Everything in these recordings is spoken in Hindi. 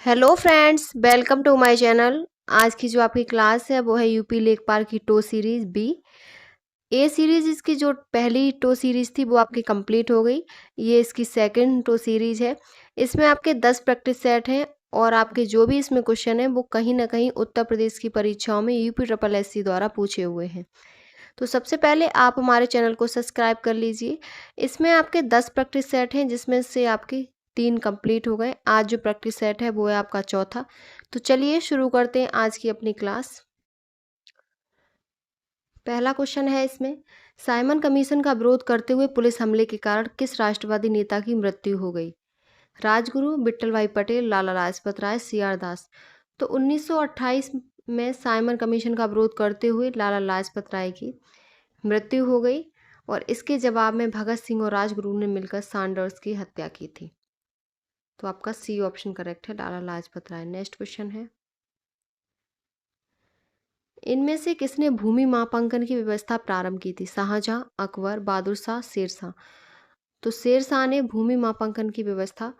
Hello friends, welcome to my channel. आज की जो आपकी क्लास है वो है यूपी लेखपाल की टो सीरीज बी। ए सीरीज इसकी जो पहली टो सीरीज थी वो आपकी कंप्लीट हो गई। ये इसकी सेकंड टो सीरीज है। इसमें आपके 10 प्रैक्टिस सेट हैं और आपके जो भी इसमें क्वेश्चन हैं वो कहीं ना कहीं उत्तर प्रदेश की परीक्षाओं में यूपी ट्रिपल एस सी द्वारा पूछे हुए हैं। तो सबसे पहले आप हमारे चैनल को सब्सक्राइब कर लीजिए। इसमें आपके 10 प्रैक्टिस सेट हैं जिसमें से आपके 3 कंप्लीट हो गए। आज जो प्रैक्टिस सेट है वो है आपका चौथा। तो चलिए शुरू करते हैं आज की अपनी क्लास। पहला क्वेश्चन है इसमें, साइमन कमीशन का विरोध करते हुए पुलिस हमले के कारण किस राष्ट्रवादी नेता की मृत्यु हो गई? राजगुरु, विट्ठल भाई पटेल, लाला लाजपत राय, सी आर दास। तो 1928 में साइमन कमीशन का विरोध करते हुए लाला लाजपत राय की मृत्यु हो गई और इसके जवाब में भगत सिंह और राजगुरु ने मिलकर सैंडर्स की हत्या की थी। तो आपका सी ऑप्शन करेक्ट है, लाला लाजपत राय। नेक्स्ट क्वेश्चन है, इनमें से किसने भूमि मापांकन की व्यवस्था प्रारंभ की थी? शाहजहां, अकबर, बहादुर शाह, शेरशाह। तो शेरशाह ने भूमि मापांकन की व्यवस्था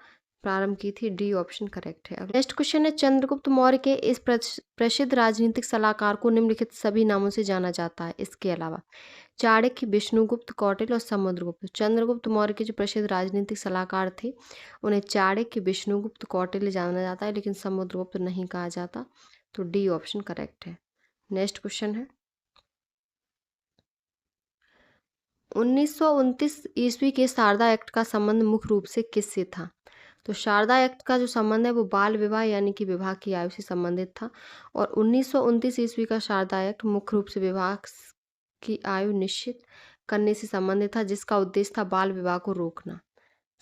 प्रारंभ की थी। डी ऑप्शन करेक्ट है। नेक्स्ट क्वेश्चन है, चंद्रगुप्त मौर्य के इस प्रसिद्ध राजनीतिक सलाहकार को निम्नलिखित सभी नामों से जाना जाता है इसके अलावा? चाणक्य, विष्णुगुप्त, कौटिल्य और समुद्रगुप्त। चंद्रगुप्त मौर्य के जो प्रसिद्ध राजनीतिक सलाहकार थे उन्हें चाणक्य, विष्णुगुप्त, कौटिल्य जाना जाता है, लेकिन समुद्रगुप्त नहीं कहा जाता। तो डी ऑप्शन करेक्ट है। नेक्स्ट क्वेश्चन है, 1929 ईस्वी के शारदा एक्ट का संबंध मुख्य रूप से किससे था? तो शारदा एक्ट का जो संबंध है वो बाल विवाह यानी कि विवाह की आयु से संबंधित था और 1929 ईस्वी का शारदा एक्ट मुख्य रूप से विवाह की आयु निश्चित करने से संबंधित था, जिसका उद्देश्य था बाल विवाह को रोकना।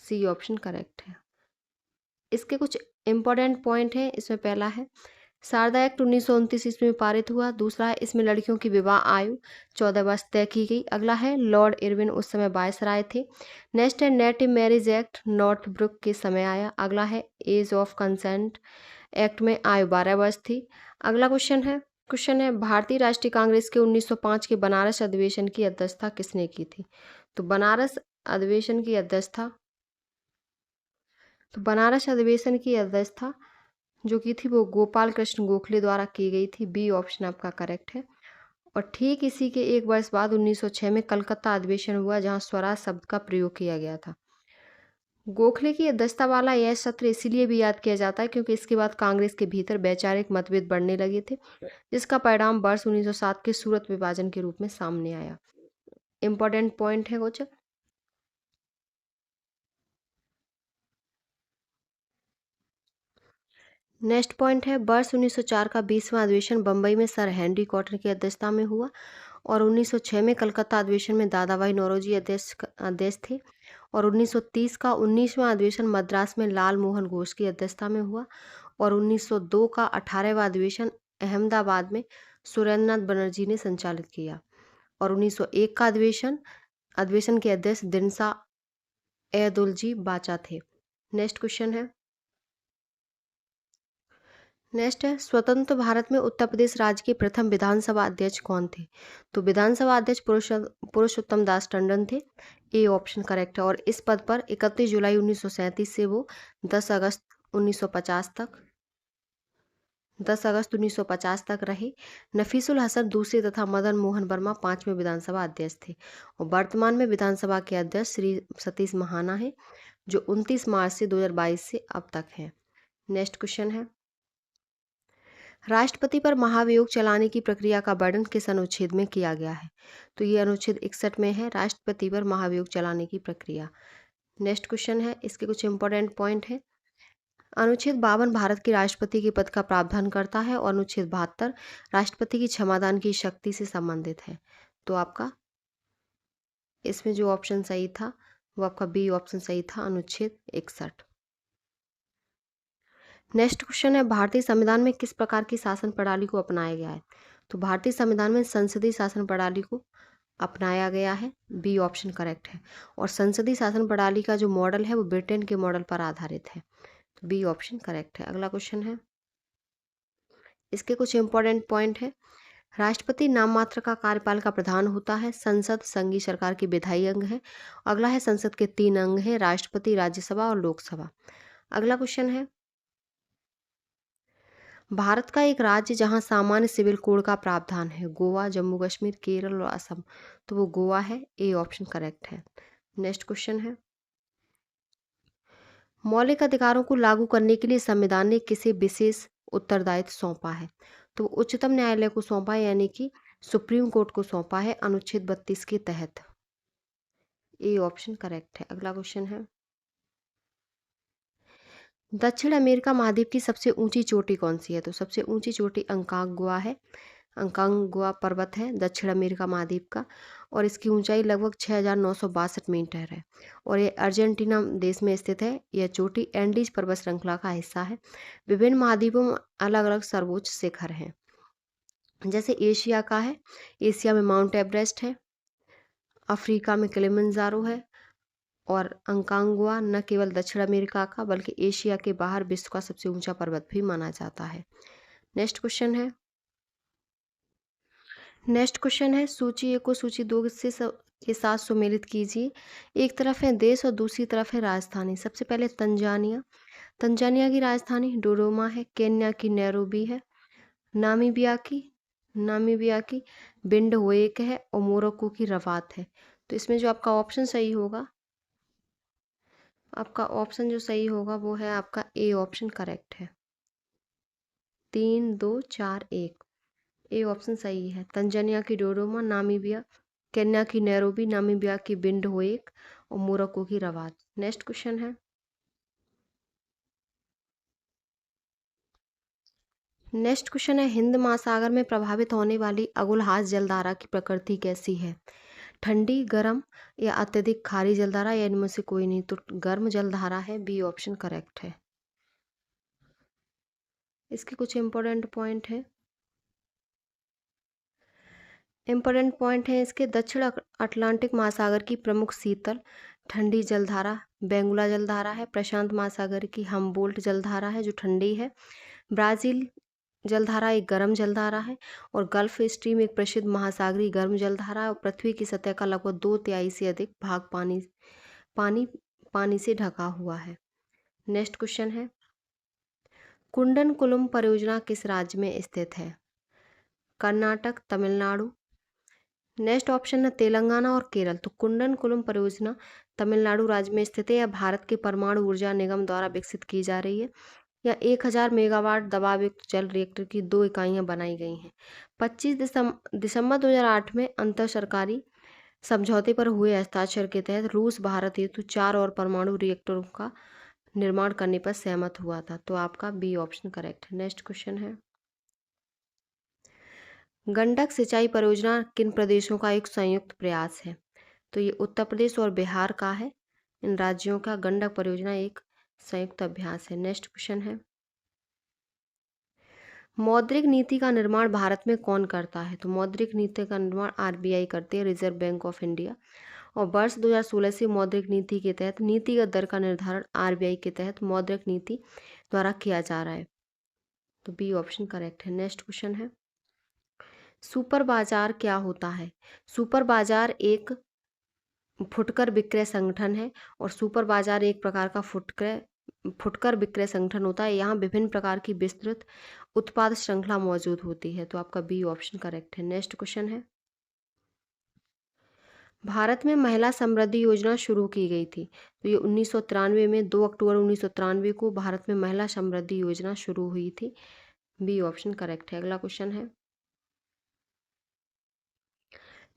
सी ऑप्शन करेक्ट है। इसके कुछ इंपॉर्टेंट पॉइंट हैं। इसमें पहला है, शारदा एक्ट 1929 ईस्वी में पारित हुआ। दूसरा है, इसमें लड़कियों की विवाह आयु 14 वर्ष तय की गई। अगला है, लॉर्ड इरविन उस समय वायसराय थे। नेक्स्ट है, native marriage act Northbrook के समय आया। अगला है, एज ऑफ कंसेंट एक्ट में आयु 12 वर्ष थी। अगला क्वेश्चन है, भारतीय राष्ट्रीय कांग्रेस के 1905 के बनारस अधिवेशन की अध्यक्षता किसने की थी? तो बनारस अधिवेशन की अध्यक्षता जो की थी वो गोपाल कृष्ण गोखले द्वारा की गई थी। बी ऑप्शन आपका करेक्ट है। और ठीक इसी के एक वर्ष बाद 1906 में कलकत्ता अधिवेशन हुआ जहां स्वराज शब्द का प्रयोग किया गया था। गोखले की अध्यक्षता वाला यह सत्र इसीलिए भी याद किया जाता है क्योंकि इसके बाद कांग्रेस के भीतर वैचारिक मतभेद बढ़ने लगे थे, जिसका परिणाम वर्ष 1907 के सूरत विभाजन के रूप में सामने आया। इंपॉर्टेंट पॉइंट है कुछ। नेक्स्ट पॉइंट है, वर्ष 1904 का 20वां अधिवेशन बम्बई में सर हेनरी कॉटन की अध्यक्षता में हुआ और 1906 में कलकत्ता अधिवेशन में दादाभाई नौरोजी अध्यक्ष थे और 1930 का 19वां अधिवेशन मद्रास में लाल मोहन घोष की अध्यक्षता में हुआ और 1902 का 18वां अधिवेशन अहमदाबाद में सुरेंद्रनाथ बनर्जी ने संचालित किया और 1901 का अधिवेशन के अध्यक्ष दिनसा एदुलजी बाचा थे। नेक्स्ट क्वेश्चन है, स्वतंत्र भारत में उत्तर प्रदेश राज्य के प्रथम विधानसभा अध्यक्ष कौन थे? तो विधानसभा अध्यक्ष पुरुषोत्तम दास टंडन थे। ए ऑप्शन करेक्ट है। और इस पद पर 31 जुलाई 1937 से वो 10 अगस्त 1950 तक 10 अगस्त 1950 तक रहे। नफीसुल हसन दूसरे तथा मदन मोहन वर्मा 5वें विधानसभा अध्यक्ष थे और वर्तमान में विधानसभा के अध्यक्ष श्री सतीश महाना है जो 29 मार्च से 2022 से अब तक हैं। नेक्स्ट क्वेश्चन है, राष्ट्रपति पर महाभियोग चलाने की प्रक्रिया का वर्णन किस अनुच्छेद में किया गया है? तो ये अनुच्छेद 61 में है, राष्ट्रपति पर महाभियोग चलाने की प्रक्रिया। नेक्स्ट क्वेश्चन है, इसके कुछ इंपॉर्टेंट पॉइंट है। अनुच्छेद 52 भारत के राष्ट्रपति के पद का प्रावधान करता है और अनुच्छेद 72 राष्ट्रपति की क्षमादान की शक्ति से संबंधित है। तो आपका इसमें जो ऑप्शन सही था वो आपका बी ऑप्शन सही था, अनुच्छेद 61। नेक्स्ट क्वेश्चन है, भारतीय संविधान में किस प्रकार की शासन प्रणाली को अपनाया गया है? तो भारतीय संविधान में संसदीय शासन प्रणाली को अपनाया गया है। बी ऑप्शन करेक्ट है। और संसदीय शासन प्रणाली का जो मॉडल है वो ब्रिटेन के मॉडल पर आधारित है। तो बी ऑप्शन करेक्ट है। अगला क्वेश्चन है, इसके कुछ इंपॉर्टेंट पॉइंट है। राष्ट्रपति नाम मात्र का कार्यपाल का प्रधान होता है। संसद संघीय सरकार की विधायी अंग है। अगला है, संसद के 3 अंग हैं, राष्ट्रपति, राज्यसभा और लोकसभा। अगला क्वेश्चन है, भारत का एक राज्य जहाँ सामान्य सिविल कोड का प्रावधान है, गोवा, जम्मू कश्मीर, केरल और असम। तो वो गोवा है, ए ऑप्शन करेक्ट है। नेक्स्ट क्वेश्चन है, मौलिक अधिकारों को लागू करने के लिए संविधान ने किसे विशेष उत्तरदायित्व सौंपा है? तो उच्चतम न्यायालय को सौंपा है, यानी कि सुप्रीम कोर्ट को सौंपा है अनुच्छेद 32 के तहत। ए ऑप्शन करेक्ट है। अगला क्वेश्चन है, दक्षिण अमेरिका महाद्वीप की सबसे ऊंची चोटी कौन सी है? तो सबसे ऊंची चोटी अंकागुआ है। अंकागुआ पर्वत है दक्षिण अमेरिका महाद्वीप का, और इसकी ऊंचाई लगभग 6,962 मीटर है, और ये अर्जेंटीना देश में स्थित है। यह चोटी एंडीज पर्वत श्रृंखला का हिस्सा है। विभिन्न महाद्वीपों में अलग अलग सर्वोच्च शिखर हैं। जैसे एशिया का है, एशिया में माउंट एवरेस्ट है, अफ्रीका में किलिमंजारो है, और अंकागुआ न केवल दक्षिण अमेरिका का बल्कि एशिया के बाहर विश्व का सबसे ऊंचा पर्वत भी माना जाता है। नेक्स्ट क्वेश्चन है, सूची 1 को सूची 2 के साथ सुमेलित कीजिए। एक तरफ है देश और दूसरी तरफ है राजधानी। सबसे पहले तंजानिया। तंजानिया की राजधानी डोडोमा है। केन्या की नैरोबी है। नामीबिया की बिंडहोएक है, और मोरक्को की रबात है। तो इसमें जो आपका ऑप्शन सही होगा, वो है आपका ए ऑप्शन करेक्ट है। 3 2 4 1, ए ऑप्शन सही है। तंजानिया की डोडोमा, नामीबिया, केन्या की नैरोबी, नामीबिया की बिंडहोएक और मोरक्को की रबात। नेक्स्ट क्वेश्चन है, हिंद महासागर में प्रभावित होने वाली अगुलहास जलधारा की प्रकृति कैसी है? ठंडी, गर्म या अत्यधिक खारी जलधारा, या इनमें से कोई नहीं? तो गर्म जलधारा है, बी ऑप्शन करेक्ट है। इसके कुछ इंपॉर्टेंट पॉइंट है इसके। दक्षिण अटलांटिक महासागर की प्रमुख शीतल ठंडी जलधारा बेंगुला जलधारा है। प्रशांत महासागर की हम्बोल्ट जलधारा है जो ठंडी है। ब्राज़ील जलधारा एक गर्म जलधारा है, और गल्फ स्ट्रीम एक प्रसिद्ध महासागरीय गर्म जलधारा है, और पृथ्वी की सतह का लगभग 2/3 से अधिक भाग पानी से ढका हुआ है। नेक्स्ट क्वेश्चन है, कुंडनकुलम परियोजना किस राज्य में स्थित है? कर्नाटक, तमिलनाडु। नेक्स्ट ऑप्शन है तेलंगाना और केरल। तो कुंडनकुलम परियोजना तमिलनाडु राज्य में स्थित है। यह भारत के परमाणु ऊर्जा निगम द्वारा विकसित की जा रही है। या 1000 मेगावाट दबावयुक्त जल रिएक्टर की 2 इकाइयां बनाई गई हैं। 25 दिसंबर 2008 में अंतर सरकारी समझौते पर हुए हस्ताक्षर के तहत रूस भारत हेतु 4 और परमाणु रिएक्टरों का निर्माण करने पर सहमत हुआ था। तो आपका बी ऑप्शन करेक्ट है। नेक्स्ट क्वेश्चन है, गंडक सिंचाई परियोजना किन प्रदेशों का एक संयुक्त प्रयास है? तो ये उत्तर प्रदेश और बिहार का है। इन राज्यों का गंडक परियोजना एक संयुक्त अभ्यास है। नेक्स्ट क्वेश्चन है, मौद्रिक नीति का निर्माण भारत में कौन करता है? तो मौद्रिक नीति का निर्माण आरबीआई करती है, रिजर्व बैंक ऑफ इंडिया। और वर्ष 2016 से मौद्रिक नीति के तहत नीतिगत दर का निर्धारण आरबीआई के तहत मौद्रिक नीति द्वारा किया जा रहा है। तो बी ऑप्शन करेक्ट है। नेक्स्ट क्वेश्चन है, सुपर बाजार क्या होता है? सुपर बाजार एक फुटकर विक्रय संगठन है, और सुपर बाजार एक प्रकार का फुटकर विक्रय संगठन होता है। यहाँ विभिन्न प्रकार की विस्तृत उत्पाद श्रृंखला मौजूद होती है। तो आपका बी ऑप्शन करेक्ट है। नेक्स्ट क्वेश्चन है, भारत में महिला समृद्धि योजना शुरू की गई थी। तो ये 1993 में 2 अक्टूबर 1993 को भारत में महिला समृद्धि योजना शुरू हुई थी। बी ऑप्शन करेक्ट है। अगला क्वेश्चन है,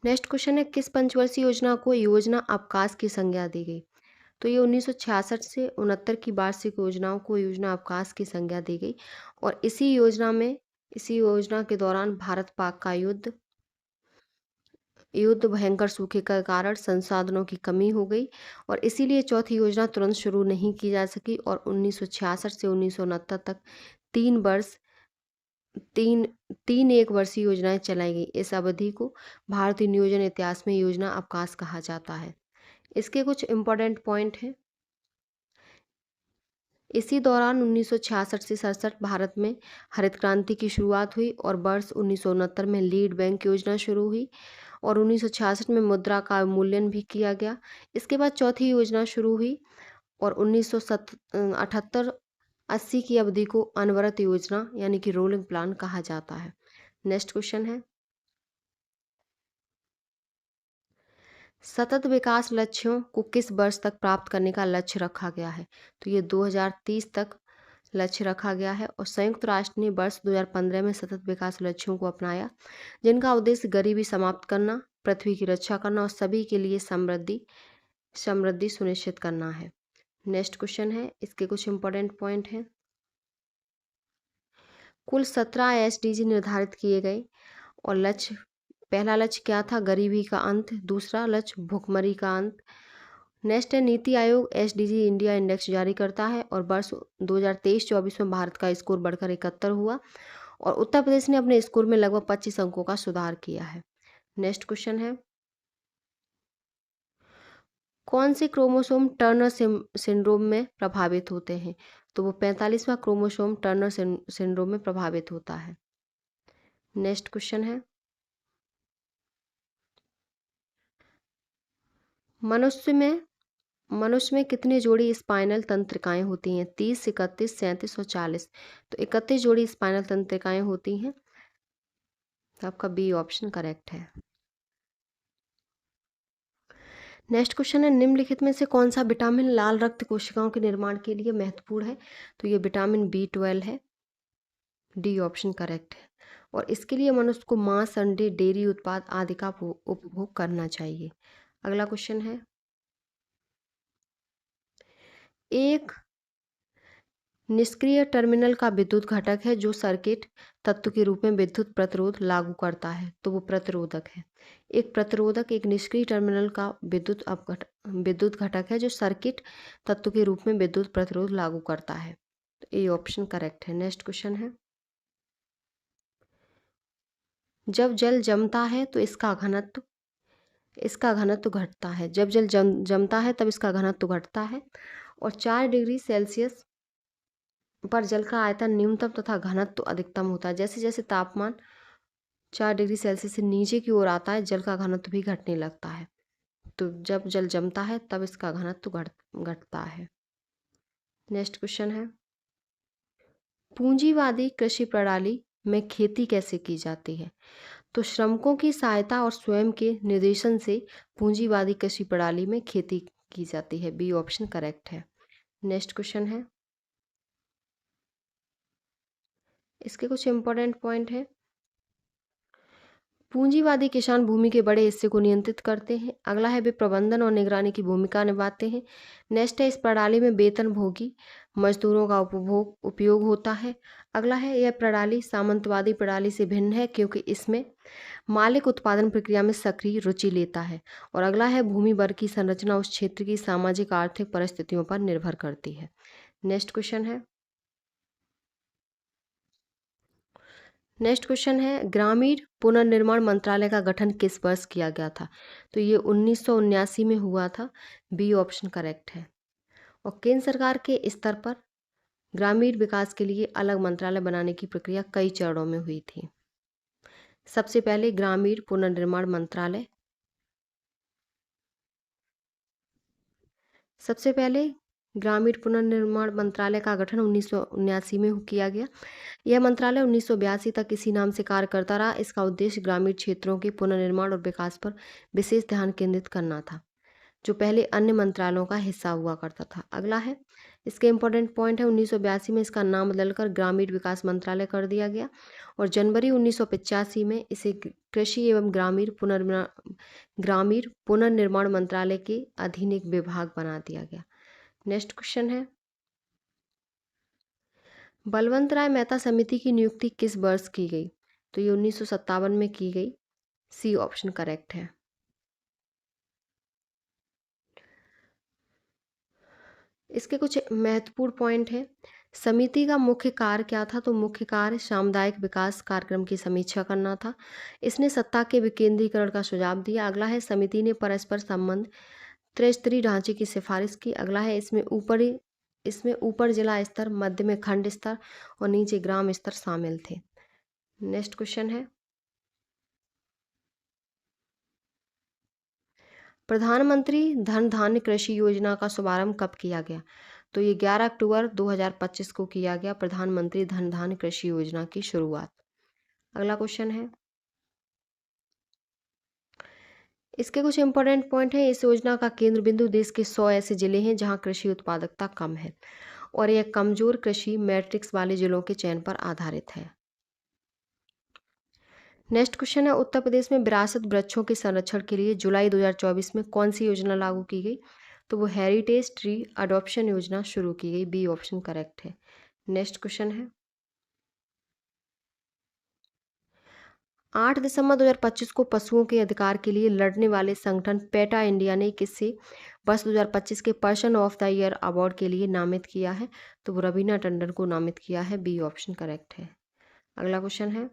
नेक्स्ट क्वेश्चन है, किस पंचवर्षीय योजना को योजना अवकाश की संज्ञा दी गई? तो ये 1966 से 69 की वार्षिक योजनाओं को योजना अवकाश की संज्ञा दी गई, और इसी योजना के दौरान भारत पाक का युद्ध भयंकर सूखे के कारण संसाधनों की कमी हो गई, और इसीलिए चौथी योजना तुरंत शुरू नहीं की जा सकी, और 1966 से 1969 तक 3 एक वर्षीय योजनाएं चलाई गई। इस अवधि को भारतीय नियोजन इतिहास में योजना अवकाश कहा जाता है। इसके कुछ इम्पोर्टेंट पॉइंट हैं। इसी दौरान 1966 से 67 भारत में हरित क्रांति की शुरुआत हुई, और वर्ष 1969 में लीड बैंक योजना शुरू हुई, और 1966 में मुद्रा का अवमूल्यन भी किया गया। इसके बाद चौथी योजना शुरू हुई, और 1978 80 की अवधि को अनवरत योजना यानी कि रोलिंग प्लान कहा जाता है। नेक्स्ट क्वेश्चन है, सतत विकास लक्ष्यों को किस वर्ष तक प्राप्त करने का लक्ष्य रखा गया है? तो ये 2030 तक लक्ष्य रखा गया है और संयुक्त राष्ट्र ने वर्ष 2015 में सतत विकास लक्ष्यों को अपनाया, जिनका उद्देश्य गरीबी समाप्त करना, पृथ्वी की रक्षा करना और सभी के लिए समृद्धि समृद्धि सुनिश्चित करना है। नेक्स्ट क्वेश्चन है, इसके कुछ इंपॉर्टेंट पॉइंट हैं। कुल 17 एसडीजी निर्धारित किए गए और लक्ष्य, पहला लक्ष्य क्या था? गरीबी का अंत। दूसरा लक्ष्य भुखमरी का अंत। नेक्स्ट है, NITI Aayog SDG India index जारी करता है और वर्ष 2023-24 में भारत का स्कोर बढ़कर 71 हुआ और उत्तर प्रदेश ने अपने स्कोर में लगभग 25 अंकों का सुधार किया है। नेक्स्ट क्वेश्चन है, कौन से क्रोमोसोम टर्नर सिंड्रोम में प्रभावित होते हैं? तो वो 45वां क्रोमोसोम टर्नर सिंड्रोम में प्रभावित होता है। नेक्स्ट क्वेश्चन है, मनुष्य में कितनी जोड़ी स्पाइनल तंत्रिकाएं होती हैं? 30, 31, 37 और 40। तो 31 जोड़ी स्पाइनल तंत्रिकाएं होती हैं। तो आपका बी ऑप्शन करेक्ट है। नेक्स्ट क्वेश्चन है, निम्नलिखित में से कौन सा विटामिन लाल रक्त कोशिकाओं के निर्माण के लिए महत्वपूर्ण है? तो ये विटामिन B12 है। डी ऑप्शन करेक्ट है। और इसके लिए मनुष्य को मांस, अंडे, डेयरी उत्पाद आदि का उपभोग करना चाहिए। अगला क्वेश्चन है, एक निष्क्रिय टर्मिनल का विद्युत घटक है जो सर्किट तत्व के रूप में विद्युत प्रतिरोध लागू करता है। तो वो प्रतिरोधक है। एक प्रतिरोधक एक निष्क्रिय टर्मिनल का विद्युत घटक है जो सर्किट तत्व के रूप में विद्युत प्रतिरोध लागू करता है। तो ए ऑप्शन करेक्ट है। नेक्स्ट क्वेश्चन है, जब जल जमता है तो इसका घनत्व घटता है। जब जल जमता है तब इसका घनत्व घटता है और 4 डिग्री सेल्सियस पर जल का आयतन न्यूनतम तथा घनत्व अधिकतम होता है। जैसे जैसे तापमान 4 डिग्री सेल्सियस से नीचे की ओर आता है, जल का घनत्व भी घटने लगता है। तो जब जल जमता है तब इसका घनत्व घटता है। नेक्स्ट क्वेश्चन है, पूंजीवादी कृषि प्रणाली में खेती कैसे की जाती है? तो श्रमिकों की सहायता और स्वयं के निर्देशन से पूंजीवादी कृषि प्रणाली में खेती की जाती है। बी ऑप्शन करेक्ट है। नेक्स्ट क्वेश्चन है, इसके कुछ इंपॉर्टेंट पॉइंट है। पूंजीवादी किसान भूमि के बड़े हिस्से को नियंत्रित करते हैं। अगला है, वे प्रबंधन और निगरानी की भूमिका निभाते हैं। नेक्स्ट है, इस प्रणाली में वेतनभोगी मजदूरों का उपयोग होता है। अगला है, यह प्रणाली सामंतवादी प्रणाली से भिन्न है क्योंकि इसमें मालिक उत्पादन प्रक्रिया में सक्रिय रुचि लेता है। और अगला है, भूमि वर्ग की संरचना उस क्षेत्र की सामाजिक आर्थिक परिस्थितियों पर निर्भर करती है। नेक्स्ट क्वेश्चन है, ग्रामीण पुनर्निर्माण मंत्रालय का गठन किस वर्ष किया गया था? तो ये 1979 में हुआ था। बी ऑप्शन करेक्ट है। और केंद्र सरकार के स्तर पर ग्रामीण विकास के लिए अलग मंत्रालय बनाने की प्रक्रिया कई चरणों में हुई थी। सबसे पहले ग्रामीण पुनर्निर्माण मंत्रालय सबसे पहले ग्रामीण पुनर्निर्माण मंत्रालय का गठन 1979 में किया गया। यह मंत्रालय 1982 तक इसी नाम से कार्य करता रहा। इसका उद्देश्य ग्रामीण क्षेत्रों के पुनर्निर्माण और विकास पर विशेष ध्यान केंद्रित करना था, जो पहले अन्य मंत्रालयों का हिस्सा हुआ करता था। अगला है, इसके इंपॉर्टेंट पॉइंट है, 1982 में इसका नाम बदलकर ग्रामीण विकास मंत्रालय कर दिया गया और जनवरी 1985 में इसे कृषि एवं ग्रामीण पुनर्निर्माण मंत्रालय के अधीन एक विभाग बना दिया गया। नेक्स्ट क्वेश्चन है, बलवंत राय मेहता समिति की नियुक्ति किस वर्ष की गई? तो ये 1957 में की गई। सी ऑप्शन करेक्ट है। इसके कुछ महत्वपूर्ण पॉइंट हैं। समिति का मुख्य कार्य क्या था? तो मुख्य कार्य सामुदायिक विकास कार्यक्रम की समीक्षा करना था। इसने सत्ता के विकेंद्रीकरण का सुझाव दिया। अगला है, समिति ने परस्पर संबंध त्रिस्तरीय ढांचे की सिफारिश की। अगला है, इसमें ऊपर जिला स्तर, मध्य में खंड स्तर और नीचे ग्राम स्तर शामिल थे। नेक्स्ट क्वेश्चन है, प्रधानमंत्री धन धान्य कृषि योजना का शुभारंभ कब किया गया? तो ये 11 अक्टूबर 2025 को किया गया प्रधानमंत्री धन धान्य कृषि योजना की शुरुआत। अगला क्वेश्चन है, इसके कुछ इंपॉर्टेंट पॉइंट हैं। इस योजना का केंद्र बिंदु देश के 100 ऐसे जिले हैं जहां कृषि उत्पादकता कम है और यह कमजोर कृषि मैट्रिक्स वाले जिलों के चयन पर आधारित है। नेक्स्ट क्वेश्चन है, उत्तर प्रदेश में विरासत वृक्षों के संरक्षण के लिए जुलाई 2024 में कौन सी योजना लागू की गई? तो वो हेरिटेज ट्री अडॉप्शन योजना शुरू की गई। बी ऑप्शन करेक्ट है। नेक्स्ट क्वेश्चन है, 8 दिसंबर 2025 को पशुओं के अधिकार के लिए लड़ने वाले संगठन पेटा इंडिया ने किसे वर्ष 2025 के person of the year award के लिए नामित किया है? तो वो रवीना टंडन को नामित किया है। बी ऑप्शन करेक्ट है। अगला क्वेश्चन है,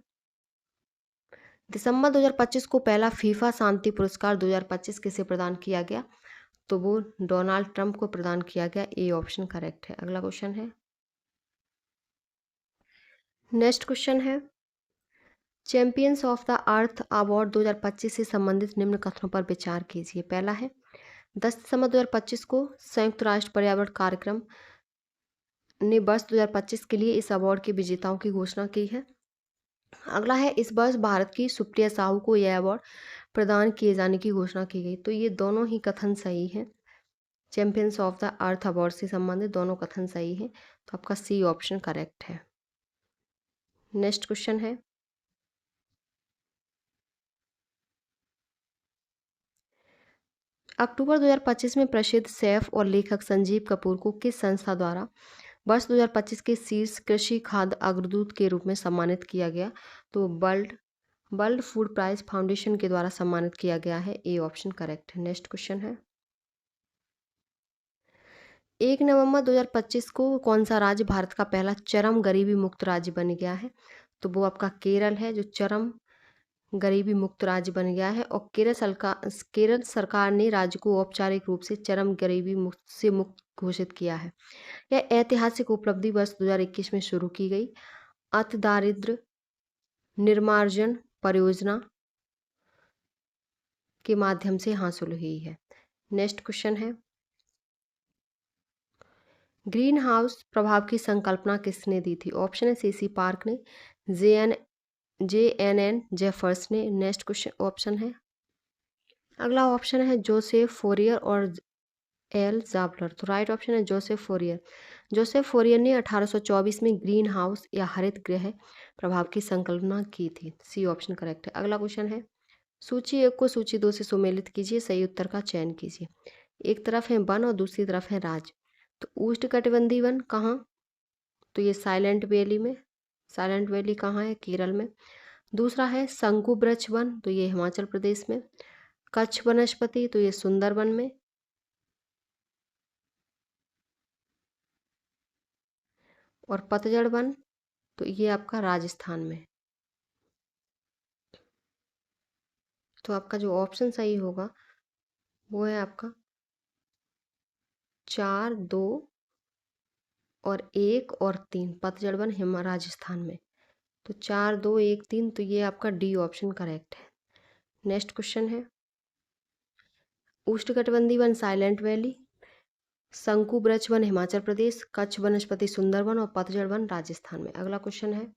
दिसंबर 2025 को पहला फीफा शांति पुरस्कार 2025 किसे प्रदान किया गया? तो वो डोनाल्ड ट्रंप को प्रदान किया गया। ए ऑप्शन करेक्ट है। अगला क्वेश्चन है, नेक्स्ट क्वेश्चन है, champions of the earth award 2025 से संबंधित निम्न कथनों पर विचार कीजिए। पहला है, 10 दिसंबर 2025 को संयुक्त राष्ट्र पर्यावरण कार्यक्रम ने वर्ष 2025 के लिए इस अवार्ड के विजेताओं की घोषणा की है। अगला है, इस वर्ष भारत की सुप्रिया साहू को यह अवार्ड प्रदान किए जाने की घोषणा की गई। तो ये दोनों ही कथन सही हैं। Champions of the earth award से संबंधित दोनों कथन सही हैं। तो आपका सी ऑप्शन करेक्ट है। नेक्स्ट क्वेश्चन है, अक्टूबर 2025 में प्रसिद्ध शेफ और लेखक संजीव कपूर को किस संस्था द्वारा वर्ष 2025 के शीर्ष कृषि खाद्य अग्रदूत के रूप में सम्मानित किया गया? तो वर्ल्ड फूड प्राइज फाउंडेशन के द्वारा सम्मानित किया गया है। ए ऑप्शन करेक्ट है। नेक्स्ट क्वेश्चन है, 1 नवंबर 2025 को कौन सा राज्य भारत का पहला चरम गरीबी मुक्त राज्य बन गया है? तो वो आपका केरल है जो चरम गरीबी मुक्त राज्य बन गया है। और केरल सरकार ने राज्य को औपचारिक रूप से चरम गरीबी मुक्त घोषित किया है। यह ऐतिहासिक उपलब्धि वर्ष 2021 में शुरू की गई अति दारिद्र्य निर्मार्जन परियोजना के माध्यम से हासिल हुई है। नेक्स्ट क्वेश्चन है, ग्रीन हाउस प्रभाव की संकल्पना किसने दी थी? ऑप्शन है, सीसी पार्क ने, JNN जेफर्स ने। नेक्स्ट क्वेश्चन ऑप्शन है, अगला ऑप्शन है जोसेफ फोरियर और एल जाबलर। तो राइट ऑप्शन है जोसेफ फोरियर। जोसेफ फोरियर ने 1824 में ग्रीन हाउस या हरित गृह प्रभाव की संकल्पना की थी। सी ऑप्शन करेक्ट है। अगला क्वेश्चन है, सूची 1 को सूची 2 से सुमेलित कीजिए, सही उत्तर का चयन कीजिए। एक तरफ है वन और दूसरी तरफ है राज्य। तो उष्णकटिबंधीय वन कहाँ? तो ये साइलेंट वैली कहाँ है? केरल में। दूसरा है शंकु वृक्ष वन, तो ये हिमाचल प्रदेश में। कच्छ वनस्पति, तो ये सुंदरबन में। और पतझड़ वन, तो ये आपका राजस्थान में। तो आपका जो ऑप्शन सही होगा वो है आपका 4, 2 और 1 और 3, पतझड़ वन राजस्थान में। तो 4, 2, 1, 3, तो ये आपका डी ऑप्शन करेक्ट है। नेक्स्ट क्वेश्चन है, उष्णकटिबंधीय वन साइलेंट वैली, शंकु वृक्ष वन हिमाचल प्रदेश, कच्छ वनस्पति सुंदरवन और पतझड़ वन राजस्थान में। अगला क्वेश्चन है,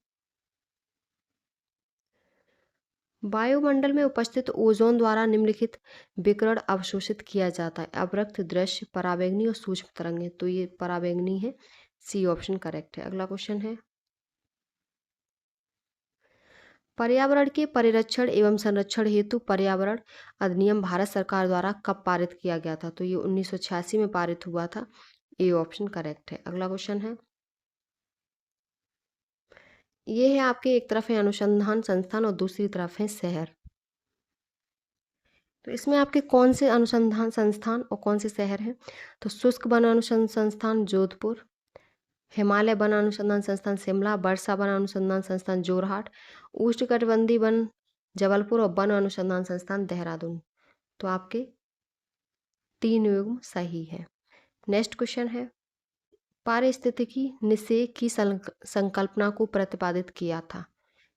वायुमंडल में उपस्थित ओजोन द्वारा निम्नलिखित विकिरण अवशोषित किया जाता है? अवरक्त, दृश्य, पराबैंगनी और सूक्ष्म तरंगें। तो ये पराबैंगनी है। सी ऑप्शन करेक्ट है। अगला क्वेश्चन है, पर्यावरण के परिरक्षण एवं संरक्षण हेतु पर्यावरण अधिनियम भारत सरकार द्वारा कब पारित किया गया था? तो ये 1986 में पारित हुआ था। ए ऑप्शन करेक्ट है। अगला क्वेश्चन है, ये है आपके एक तरफ है अनुसंधान संस्थान और दूसरी तरफ है शहर। तो इसमें आपके कौन से अनुसंधान संस्थान और कौन से शहर हैं? तो शुष्क वन अनुसंधान संस्थान जोधपुर, हिमालय वन अनुसंधान संस्थान शिमला, वर्षा वन अनुसंधान संस्थान जोरहाट, उष्णकटिबंधीय वन जबलपुर और वन अनुसंधान संस्थान देहरादून। तो आपके 3 युग्म सही है। नेक्स्ट क्वेश्चन है, पारिस्थितिकी निषेध की संकल्पना को प्रतिपादित किया था?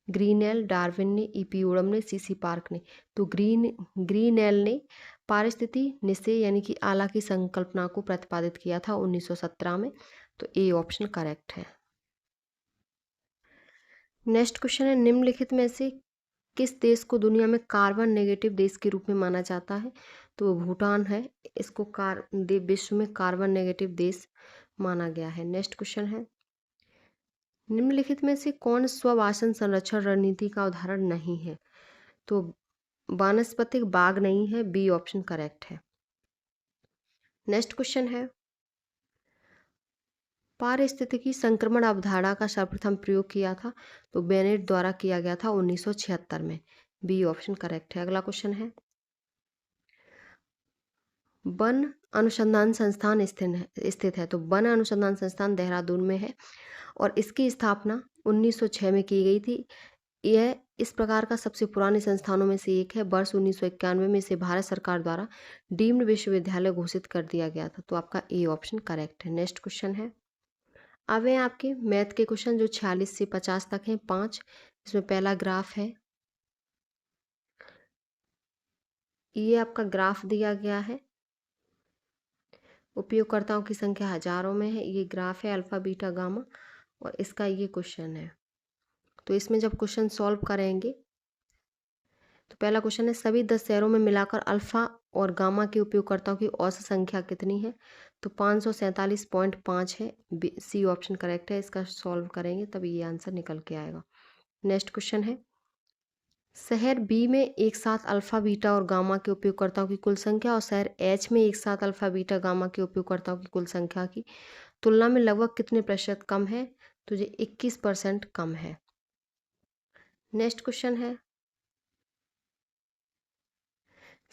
ग्रीनएल, डार्विन ने, ईपी ओडम ने, सीसी पार्क ने। तो ग्रीनएल ने पारिस्थिति निश्चय यानी कि आला की संकल्पना को प्रतिपादित किया था 1917 में। तो ए ऑप्शन करेक्ट है। नेक्स्ट क्वेश्चन है, निम्नलिखित में से किस देश को दुनिया में कार्बन नेगेटिव देश के रूप में माना जाता है? तो भूटान है, इसको विश्व में कार्बन नेगेटिव देश माना गया है। नेक्स्ट क्वेश्चन है, निम्नलिखित में से कौन स्ववासन संरक्षण रणनीति का उदाहरण नहीं है? तो वानस्पतिक बाग नहीं है, बी ऑप्शन करेक्ट है। नेक्स्ट क्वेश्चन है, पारिस्थितिकी संक्रमण अवधारणा का सर्वप्रथम प्रयोग किया था? तो बेनेट द्वारा किया गया था 1976 में, बी ऑप्शन करेक्ट है। अगला क्वेश्चन है, वन अनुसंधान संस्थान स्थित है? तो वन अनुसंधान संस्थान देहरादून में है और इसकी स्थापना 1906 में की गई थी। यह इस प्रकार का सबसे पुराने संस्थानों में से एक है। वर्ष 1991 में इसे भारत सरकार द्वारा डीम्ड विश्वविद्यालय घोषित कर दिया गया था। तो आपका ए ऑप्शन करेक्ट है। नेक्स्ट क्वेश्चन है, अब है आपके मैथ के क्वेश्चन जो 46 से 50 तक हैं, 5। इसमें पहला ग्राफ है, ये आपका ग्राफ दिया गया है, उपयोगकर्ताओं की संख्या हजारों में है। ये ग्राफ है अल्फा बीटा गामा और इसका ये क्वेश्चन है। तो इसमें जब क्वेश्चन सॉल्व करेंगे तो पहला क्वेश्चन है, सभी 10 शहरों में मिलाकर अल्फा और गामा के उपयोगकर्ताओं की औसत संख्या कितनी है? तो 547.5 है, सी ऑप्शन करेक्ट है। इसका सॉल्व करेंगे तभी ये आंसर निकल के आएगा। नेक्स्ट क्वेश्चन है, शहर बी में एक साथ अल्फा बीटा और गामा के उपयोगकर्ताओं की कुल संख्या और शहर एच में एक साथ अल्फा बीटा गामा के उपयोगकर्ताओं की कुल संख्या की तुलना में लगभग कितने प्रतिशत कम है? तो ये 21% कम है। नेक्स्ट क्वेश्चन है,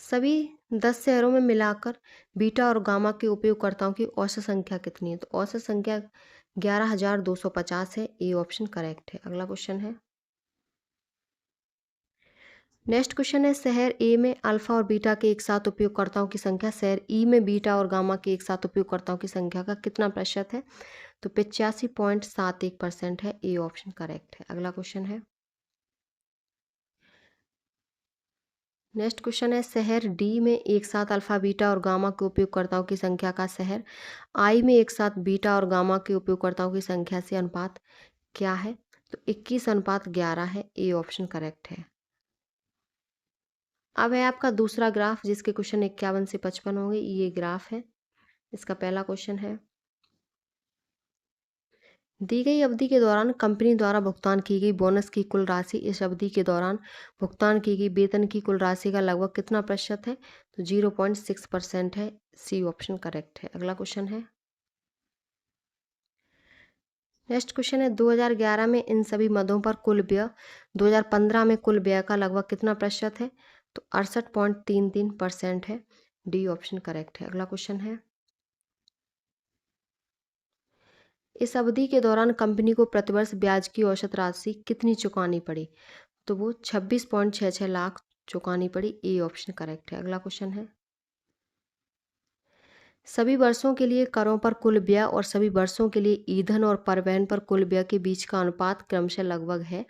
सभी 10 शहरों में मिलाकर बीटा और गामा के उपयोगकर्ताओं की औसत संख्या कितनी है? तो औसत संख्या 11,250 है, ए ऑप्शन करेक्ट है। अगला क्वेश्चन है, नेक्स्ट क्वेश्चन है, शहर ए में अल्फा और बीटा के एक साथ उपयोगकर्ताओं की संख्या शहर ई में बीटा और गामा के एक साथ उपयोगकर्ताओं की संख्या का कितना प्रतिशत है? तो 85.71% है, ए ऑप्शन करेक्ट है। अगला क्वेश्चन है, नेक्स्ट क्वेश्चन है, शहर डी में एक साथ अल्फा बीटा और गामा के उपयोगकर्ताओं की संख्या का शहर आई में एक साथ बीटा और गामा के उपयोगकर्ताओं की संख्या से अनुपात क्या है? तो 21:11 है, ए ऑप्शन करेक्ट है। अब है आपका दूसरा ग्राफ जिसके क्वेश्चन 51 से 55 होंगे। ये ग्राफ है, इसका पहला क्वेश्चन है, दी गई अवधि के दौरान कंपनी द्वारा भुगतान की गई बोनस की कुल राशि इस अवधि के दौरान भुगतान की गई वेतन की कुल राशि का लगभग कितना प्रतिशत है? तो 0.6% है, सी ऑप्शन करेक्ट है। अगला क्वेश्चन है, नेक्स्ट क्वेश्चन है, 2011 में इन सभी मदों पर कुल व्यय 2015 में कुल व्यय का लगभग कितना प्रतिशत है? तो 68.33% है, डी ऑप्शन करेक्ट है। अगला क्वेश्चन है, इस अवधि के दौरान कंपनी को प्रतिवर्ष ब्याज की औसत राशि कितनी चुकानी पड़ी? तो वो 26.66 लाख चुकानी पड़ी, ए ऑप्शन करेक्ट है। अगला क्वेश्चन है, सभी वर्षों के लिए करों पर कुल व्यय और सभी वर्षों के लिए ईंधन और परिवहन पर कुल व्यय के बीच का अनुपात क्रमशः लगभग है?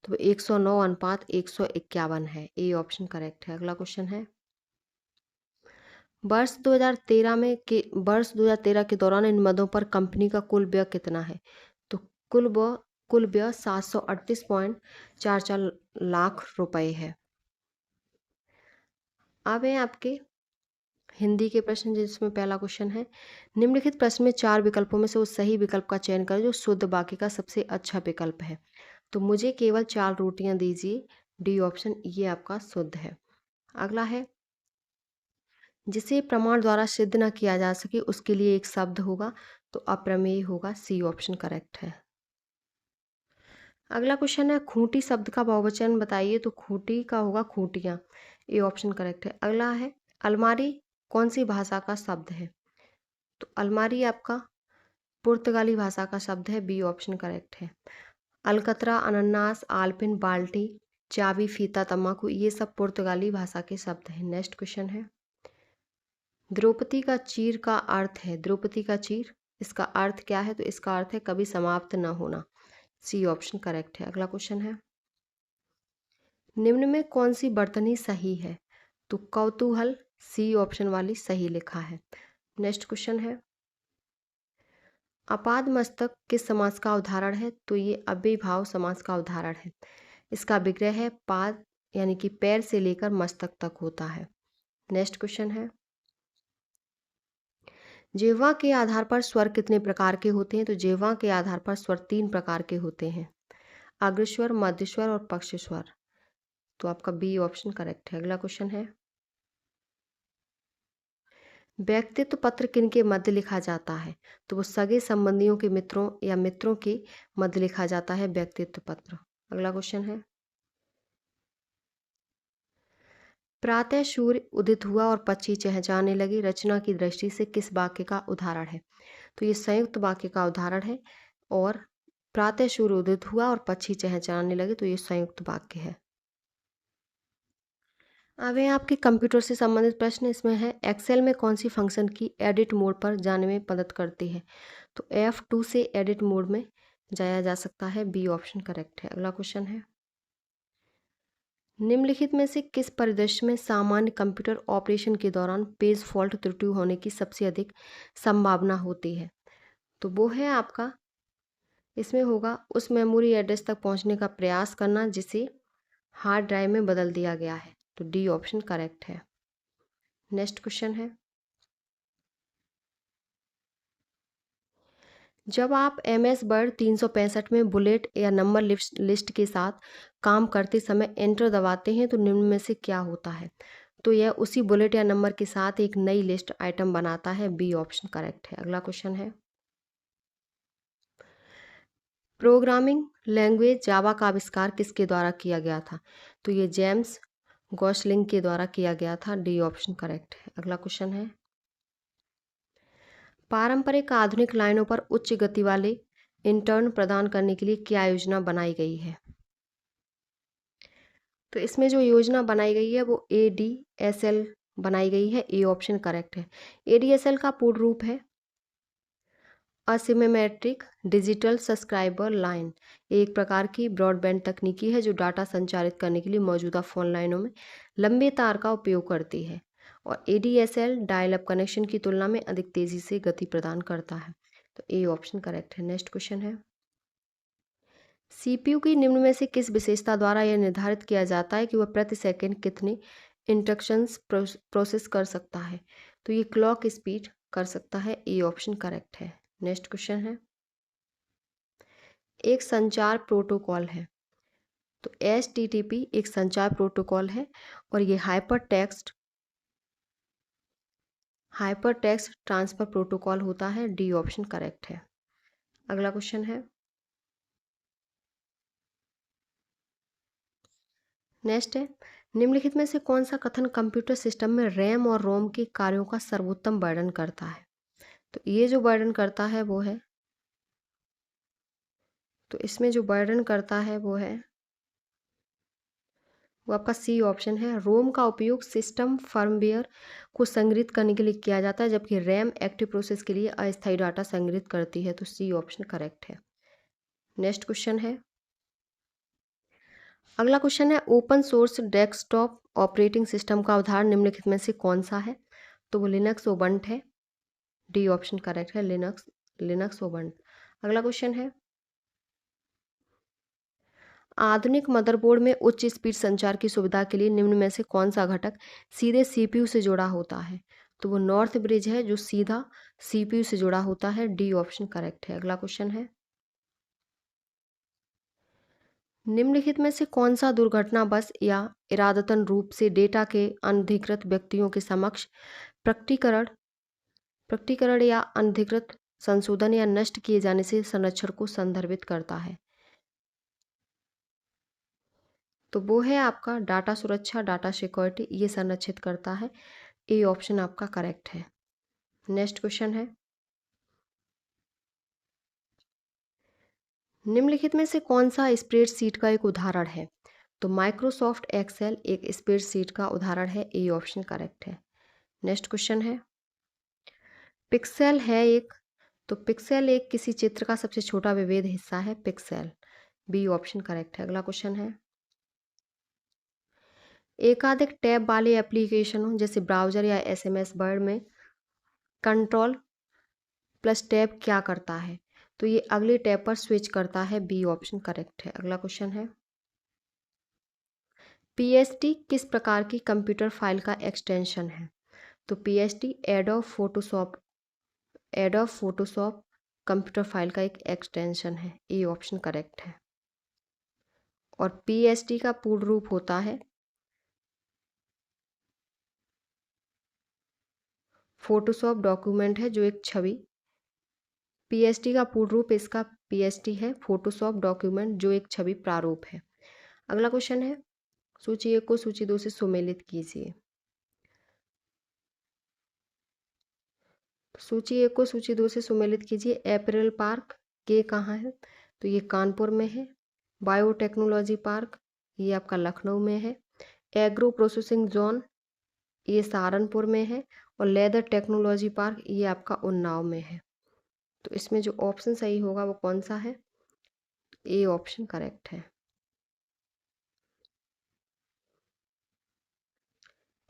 तो 109:151 है, ए ऑप्शन करेक्ट है। अगला क्वेश्चन है, वर्ष 2013 के दौरान इन मदों पर कंपनी का कुल व्यय कितना है? तो कुल व्यय 738.44 लाख रुपए है। अब है आपके हिंदी के प्रश्न जिसमें पहला क्वेश्चन है, निम्नलिखित प्रश्न में 4 विकल्पों में से उस सही विकल्प का चयन करें जो शुद्ध वाक्य का सबसे अच्छा विकल्प है। तो मुझे केवल 4 रोटियां दीजिए, डी ऑप्शन ये आपका शुद्ध है। अगला है, जिसे प्रमाण द्वारा सिद्ध न किया जा सके उसके लिए एक शब्द होगा, तो अप्रमेय होगा, सी ऑप्शन करेक्ट है। अगला क्वेश्चन है, खूंटी शब्द का बहुवचन बताइए, तो खूंटी का होगा खूंटियाँ, ए ऑप्शन करेक्ट है। अगला है, अलमारी कौन सी भाषा का शब्द है? तो अलमारी आपका पुर्तगाली भाषा का शब्द है, बी ऑप्शन करेक्ट है। अलकतरा, अनन्नास, आलपिन, बाल्टी, चाबी, फीता, तम्बाकू ये सब पुर्तगाली भाषा के शब्द हैं। नेक्स्ट क्वेश्चन है, द्रौपदी का चीर का अर्थ है, द्रौपदी का चीर इसका अर्थ क्या है? तो इसका अर्थ है कभी समाप्त न होना, सी ऑप्शन करेक्ट है। अगला क्वेश्चन है, निम्न में कौन सी वर्तनी सही है? तो कौतूहल, सी ऑप्शन वाली सही लिखा है। नेक्स्ट क्वेश्चन है, अपाद मस्तक किस समास का उदाहरण है? तो ये अव्ययीभाव समास का उदाहरण है। इसका विग्रह है पाद यानी कि पैर से लेकर मस्तक तक होता है। नेक्स्ट क्वेश्चन है, जिह्वा के आधार पर स्वर कितने प्रकार के होते हैं? तो जिह्वा के आधार पर स्वर 3 प्रकार के होते हैं, अग्रस्वर, मध्यस्वर और पक्षस्वर। तो आपका बी ऑप्शन करेक्ट है। अगला क्वेश्चन है, व्यक्तित्व पत्र किनके मध्य लिखा जाता है? तो वो सगे संबंधियों के मित्रों या मित्रों के मध्य लिखा जाता है व्यक्तित्व पत्र। अगला क्वेश्चन है, प्रातः सूर्य उदित हुआ और पक्षी चहचहाने लगे, रचना की दृष्टि से किस वाक्य का उदाहरण है? तो ये संयुक्त वाक्य का उदाहरण है। और प्रातः सूर्य उदित हुआ और पक्षी चहचहाने लगे, तो ये संयुक्त वाक्य है। अब है आपके कंप्यूटर से संबंधित प्रश्न। इसमें है, एक्सेल में कौन सी फंक्शन की एडिट मोड पर जाने में मदद करती है? तो F2 से एडिट मोड में जाया जा सकता है। बी ऑप्शन करेक्ट है। अगला क्वेश्चन है, निम्नलिखित में से किस परिदृश्य में सामान्य कंप्यूटर ऑपरेशन के दौरान पेज फॉल्ट त्रुटि होने की सबसे अधिक संभावना होती है? तो वो है आपका, इसमें होगा उस मेमोरी एड्रेस तक पहुंचने का प्रयास करना जिसे हार्ड ड्राइव में बदल दिया गया है। तो डी ऑप्शन करेक्ट है। नेक्स्ट क्वेश्चन है, जब आप MS वर्ड 365 में बुलेट या नंबर लिस्ट के साथ काम करते समय एंटर दबाते हैं तो निम्न में से क्या होता है? तो यह उसी बुलेट या नंबर के साथ एक नई लिस्ट आइटम बनाता है। बी ऑप्शन करेक्ट है। अगला क्वेश्चन है, प्रोग्रामिंग लैंग्वेज जावा का आविष्कार किसके द्वारा किया गया था? तो ये जेम्स गॉसलिंग के द्वारा किया गया था। डी ऑप्शन करेक्ट है। अगला क्वेश्चन है, पारंपरिक आधुनिक लाइनों पर उच्च गति वाले इंटर्न प्रदान करने के लिए क्या योजना बनाई गई है? तो इसमें जो योजना बनाई गई है वो ADSL बनाई गई है। ए ऑप्शन करेक्ट है। ADSL का पूर्ण रूप है असिमेट्रिक डिजिटल सब्सक्राइबर लाइन। एक प्रकार की ब्रॉडबैंड तकनीकी है जो डाटा संचारित करने के लिए मौजूदा फोन लाइनों में लंबे तार का उपयोग करती है और ADSL डायल अप कनेक्शन की तुलना में अधिक तेजी से गति प्रदान करता है। तो ए ऑप्शन करेक्ट है। नेक्स्ट क्वेश्चन है, CPU की निम्न में से किस विशेषता द्वारा यह निर्धारित किया जाता है कि वह प्रति सेकंड कितने इंस्ट्रक्शंस प्रोसेस कर सकता है? तो ये क्लॉक स्पीड कर सकता है। ए ऑप्शन करेक्ट है। नेक्स्ट क्वेश्चन है, एक संचार प्रोटोकॉल है। तो HTTP एक संचार प्रोटोकॉल है और ये हाइपर टेक्स्ट ट्रांसफर प्रोटोकॉल होता है। डी ऑप्शन करेक्ट है। अगला क्वेश्चन है, नेक्स्ट है, निम्नलिखित में से कौन सा कथन कंप्यूटर सिस्टम में रैम और रोम के कार्यों का सर्वोत्तम वर्णन करता है? तो ये जो वर्णन करता है वो है, तो इसमें जो वर्णन करता है वो आपका सी ऑप्शन है। रोम का उपयोग सिस्टम फर्मवेयर को संग्रहित करने के लिए किया जाता है जबकि रैम एक्टिव प्रोसेस के लिए अस्थायी डाटा संग्रहित करती है। तो सी ऑप्शन करेक्ट है। नेक्स्ट क्वेश्चन है, अगला क्वेश्चन है, open source desktop operating system का उदाहरण निम्नलिखित में से कौन सा है? तो वो लिनक्स उबंटू है। डी ऑप्शन करेक्ट है। Linux Ubuntu. अगला क्वेश्चन है, आधुनिक मदरबोर्ड में उच्च स्पीड संचार की सुविधा के लिए निम्न में से कौन सा घटक सीधे CPU से जुड़ा होता है? तो वो नॉर्थ ब्रिज है जो सीधा CPU से जुड़ा होता है। डी ऑप्शन करेक्ट है। अगला क्वेश्चन है, निम्नलिखित में से कौन सा दुर्घटना बस या इरादतन रूप से डेटा के अनधिकृत व्यक्तियों के समक्ष प्रकटीकरण प्रकटीकरण या अनधिकृत संशोधन या नष्ट किए जाने से संरक्षण को संदर्भित करता है? तो वो है आपका डाटा सुरक्षा, डाटा सिक्योरिटी, ये संरक्षित करता है। ए ऑप्शन आपका करेक्ट है। नेक्स्ट क्वेश्चन है, निम्नलिखित में से कौन सा स्प्रेडशीट का एक उदाहरण है? तो माइक्रोसॉफ्ट एक्सेल एक स्प्रेडशीट का उदाहरण है। ए ऑप्शन करेक्ट है। नेक्स्ट क्वेश्चन है, पिक्सेल है एक, तो पिक्सेल एक किसी चित्र का सबसे छोटा विभेद हिस्सा है। पिक्सेल। बी ऑप्शन करेक्ट है। अगला क्वेश्चन है, एकाधिक टैब वाले एप्लीकेशन हो जैसे ब्राउज़र या SMS वर्ड में कंट्रोल प्लस टैब क्या करता है? तो ये अगले टैब पर स्विच करता है। बी ऑप्शन करेक्ट है। अगला क्वेश्चन है, पीएसटी किस प्रकार की कंप्यूटर फाइल का एक्सटेंशन है? तो PST adobe Photoshop computer file का एक एक्सटेंशन है। ए ऑप्शन करेक्ट है। और पीएसटी का पूर्ण रूप होता है फोटोशॉप डॉक्यूमेंट है जो एक छवि। पीएसटी का पूर्ण रूप इसका पीएसटी है, फोटोशॉप डॉक्यूमेंट जो एक छवि प्रारूप है। अगला क्वेश्चन है, सूची 1 को सूची 2 से सुमेलित कीजिए। सूची 1 को सूची 2 से सुमेलित कीजिए। एपरल पार्क ये कहाँ है? तो ये कानपुर में है। बायोटेक्नोलॉजी पार्क ये आपका लखनऊ में है। एग्रो प्रोसेसिंग जोन ये सहारनपुर में है। और लेदर टेक्नोलॉजी पार्क ये आपका उन्नाव में है। तो इसमें जो ऑप्शन सही होगा वो कौन सा है? ए ऑप्शन करेक्ट है।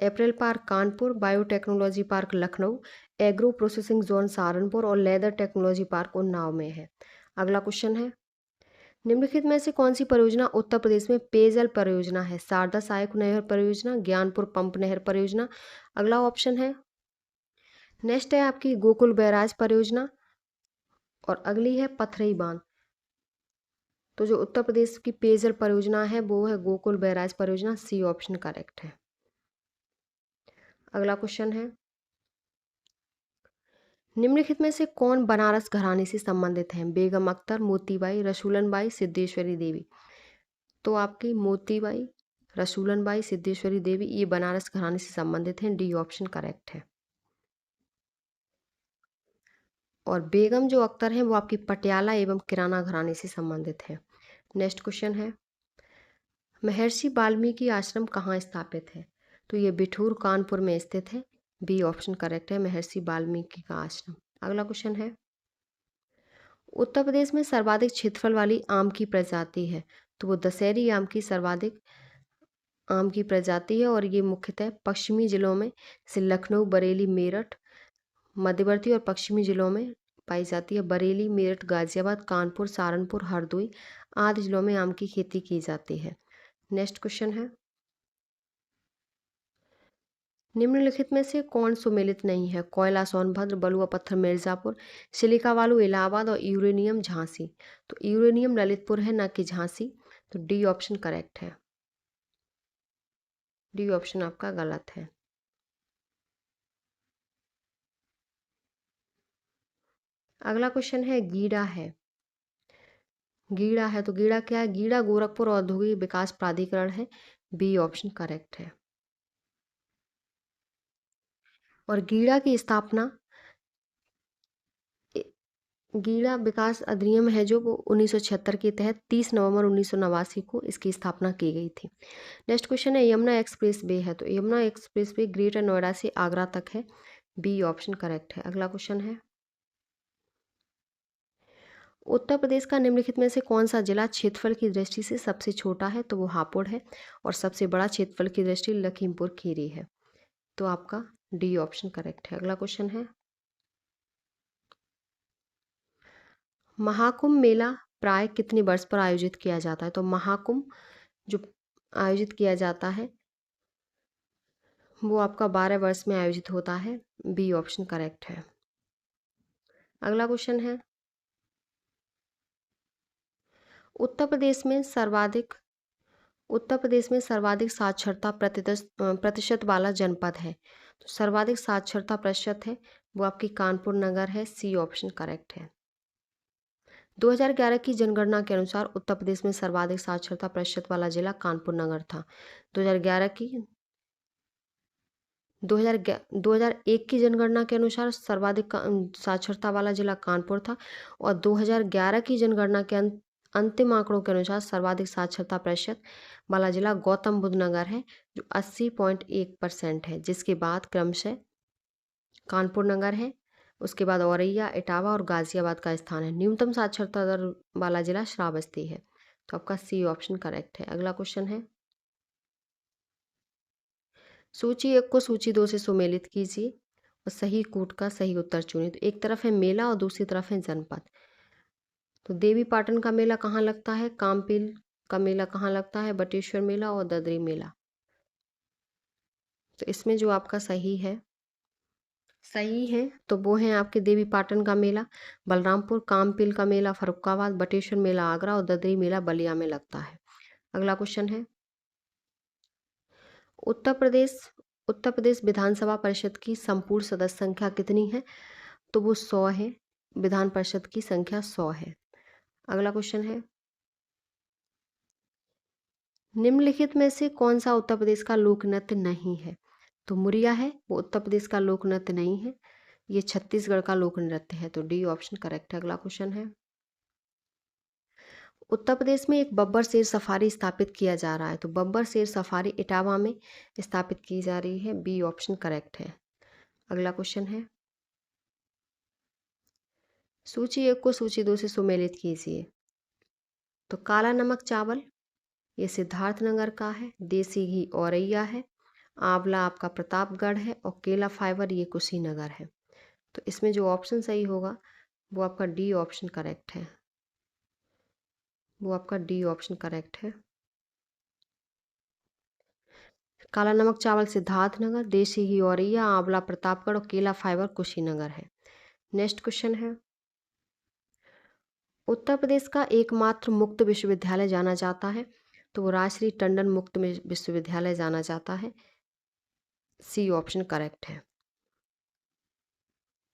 Apparel park Kanpur, biotechnology park Lucknow, agro processing zone Saharanpur और लेदर टेक्नोलॉजी पार्क उन्नाव में है। अगला क्वेश्चन है, निम्नलिखित में से कौन सी परियोजना उत्तर प्रदेश में पेयजल परियोजना है? शारदा सहायक नहर परियोजना, ज्ञानपुर पंप नहर परियोजना। अगला ऑप्शन है, नेक्स्ट है आपकी गोकुल बैराज परियोजना और अगली है पथरई बांध। तो जो उत्तर प्रदेश की पेयजल परियोजना है वो है गोकुल बैराज परियोजना। सी ऑप्शन करेक्ट है। अगला क्वेश्चन है, निम्नलिखित में से कौन बनारस घराने से संबंधित हैं? बेगम अख्तर, मोतीबाई, रसूलन बाई, सिद्धेश्वरी देवी। तो आपकी मोतीबाई, रसूलन बाई, सिद्धेश्वरी देवी ये बनारस घराने से संबंधित हैं। डी ऑप्शन करेक्ट है। और बेगम जो अख्तर हैं वो आपकी पटियाला एवं किराना घराने से संबंधित है। नेक्स्ट क्वेश्चन है, महर्षि वाल्मीकि आश्रम कहाँ स्थापित है? तो ये बिठूर कानपुर में स्थित है। बी ऑप्शन करेक्ट है, महर्षि वाल्मीकि का आश्रम। अगला क्वेश्चन है, उत्तर प्रदेश में सर्वाधिक क्षेत्रफल वाली आम की प्रजाति है? तो वो दशहरी आम की सर्वाधिक आम की प्रजाति है और ये मुख्यतः पश्चिमी जिलों में जैसे लखनऊ, बरेली, मेरठ, मध्यवर्ती और पश्चिमी जिलों में पाई जाती है। बरेली, मेरठ, गाजियाबाद, कानपुर, सहारनपुर, हरदोई आदि जिलों में आम की खेती की जाती है। नेक्स्ट क्वेश्चन है, निम्नलिखित में से कौन सुमेलित नहीं है? कोयला सोनभद्र, बलुआ पत्थर मिर्जापुर, सिलिका वालू इलाहाबाद और यूरेनियम झांसी। तो यूरेनियम ललितपुर है ना कि झांसी। तो डी ऑप्शन करेक्ट है। डी ऑप्शन आपका गलत है। अगला क्वेश्चन है, गीडा है। गीडा है तो गीडा क्या है? गीडा गोरखपुर औद्योगिक विकास प्राधिकरण है। बी ऑप्शन करेक्ट है। और गीडा की स्थापना गीडा विकास अधिनियम है जो वो 1976 के तहत 30 नवंबर 1989 को इसकी स्थापना की गई थी। नेक्स्ट क्वेश्चन है, यमुना एक्सप्रेस वे है तो Yamuna express way greater Noida से आगरा तक है। बी ऑप्शन करेक्ट है। अगला क्वेश्चन है, उत्तर प्रदेश का निम्नलिखित में से कौन सा जिला क्षेत्रफल की दृष्टि से सबसे छोटा है? तो वो हापुड़ है। और सबसे बड़ा क्षेत्रफल की दृष्टि लखीमपुर खीरी है। तो आपका डी ऑप्शन करेक्ट है। अगला क्वेश्चन है, महाकुंभ मेला प्राय कितने वर्ष पर आयोजित किया जाता है? तो महाकुंभ जो आयोजित किया जाता है वो आपका 12 वर्ष में आयोजित होता है। बी ऑप्शन करेक्ट है। अगला क्वेश्चन है, उत्तर प्रदेश में सर्वाधिक साक्षरता प्रतिशत वाला जनपद है? तो सर्वाधिक साक्षरता प्रतिशत है वो आपकी कानपुर नगर है। सी ऑप्शन करेक्ट है। 2011 की जनगणना के अनुसार उत्तर प्रदेश में सर्वाधिक साक्षरता प्रतिशत वाला जिला कानपुर नगर था। 2001 की जनगणना के अनुसार सर्वाधिक साक्षरता वाला जिला कानपुर था। और 2011 की जनगणना के अंतिम आंकड़ों के अनुसार सर्वाधिक साक्षरता प्रतिशत वाला जिला गौतम बुद्ध नगर है जो 80.1% है, जिसके बाद क्रमशः कानपुर नगर है, उसके बाद औरैया, इटावा और गाजियाबाद का स्थान है। न्यूनतम साक्षरता दर वाला जिला श्रावस्ती है। तो आपका सी ऑप्शन करेक्ट है। अगला क्वेश्चन है, सूची 1 को सूची 2 से सुमेलित कीजिए और सही कूट का सही उत्तर चुनिए। तो एक तरफ है मेला और दूसरी तरफ है जनपद। तो देवी पाटन का मेला कहाँ लगता है, कामपील का मेला कहाँ लगता है, बटेश्वर मेला और ददरी मेला। तो इसमें जो आपका सही है तो वो है आपके देवी पाटन का मेला बलरामपुर, कामपील का मेला फर्रुखाबाद, बटेश्वर मेला आगरा और ददरी मेला बलिया में लगता है। अगला क्वेश्चन है, उत्तर प्रदेश उत्तर प्रदेश विधानसभा परिषद की संपूर्ण सदस्य संख्या कितनी है? तो वो 100 है। विधान परिषद की संख्या 100 है। अगला क्वेश्चन है, निम्नलिखित में से कौन सा उत्तर प्रदेश का लोक नृत्य नहीं है? तो मुरिया है, वो उत्तर प्रदेश का लोक नृत्य नहीं है, ये छत्तीसगढ़ का लोक नृत्य है। तो डी ऑप्शन करेक्ट है। अगला क्वेश्चन है, उत्तर प्रदेश में एक बब्बर शेर सफारी स्थापित किया जा रहा है। तो बब्बर शेर सफारी इटावा में स्थापित की जा रही है। बी ऑप्शन करेक्ट है। अगला क्वेश्चन है, सूची 1 को सूची 2 से सुमेलित कीजिए। तो काला नमक चावल ये सिद्धार्थनगर का है, देसी घी औरैया है, आंवला आपका प्रतापगढ़ है और केला फाइबर ये कुशीनगर है। तो इसमें जो ऑप्शन सही होगा वो आपका डी ऑप्शन करेक्ट है। काला नमक चावल सिद्धार्थनगर, देसी घी औरैया, आंवला प्रतापगढ़ और केला फाइबर कुशीनगर है। नेक्स्ट क्वेश्चन है, उत्तर प्रदेश का एकमात्र मुक्त विश्वविद्यालय जाना जाता है। तो वो राजश्री टंडन मुक्त विश्वविद्यालय जाना जाता है। सी ऑप्शन करेक्ट है।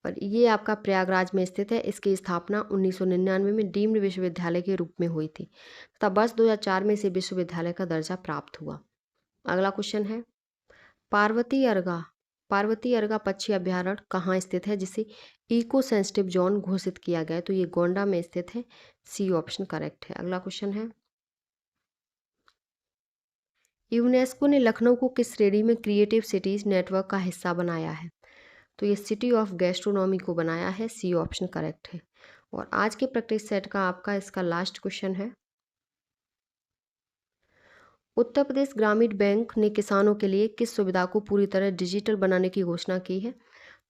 और ये आपका प्रयागराज में स्थित है। इसकी स्थापना 1999 में डीम्ड विश्वविद्यालय के रूप में हुई थी तथा वर्ष 2004 में इसे विश्वविद्यालय का दर्जा प्राप्त हुआ। अगला क्वेश्चन है, पार्वती अर्गा पक्षी अभ्यारण्य कहाँ स्थित है जिसे इको सेंसिटिव जोन घोषित किया गया है? तो ये गोंडा में स्थित है। सी ऑप्शन करेक्ट है। अगला क्वेश्चन है, यूनेस्को ने लखनऊ को किस श्रेणी में क्रिएटिव सिटीज नेटवर्क का हिस्सा बनाया है? तो ये सिटी ऑफ गैस्ट्रोनॉमी को बनाया है। सी ऑप्शन करेक्ट है। और आज के प्रैक्टिस सेट का आपका इसका लास्ट क्वेश्चन है, उत्तर प्रदेश ग्रामीण बैंक ने किसानों के लिए किस सुविधा को पूरी तरह डिजिटल बनाने की घोषणा की है?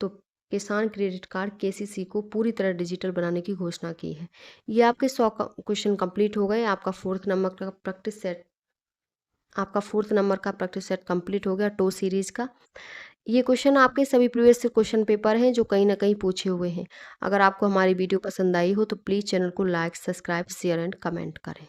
तो किसान क्रेडिट कार्ड केसीसी को पूरी तरह डिजिटल बनाने की घोषणा की है। ये आपके 100 क्वेश्चन कंप्लीट हो गए। आपका फोर्थ नंबर का प्रैक्टिस सेट कंप्लीट हो गया टो सीरीज का। ये क्वेश्चन आपके सभी प्रीवियस क्वेश्चन पेपर हैं जो कहीं ना कहीं पूछे हुए हैं। अगर आपको हमारी वीडियो पसंद आई हो तो प्लीज़ चैनल को like, subscribe, share and comment करें।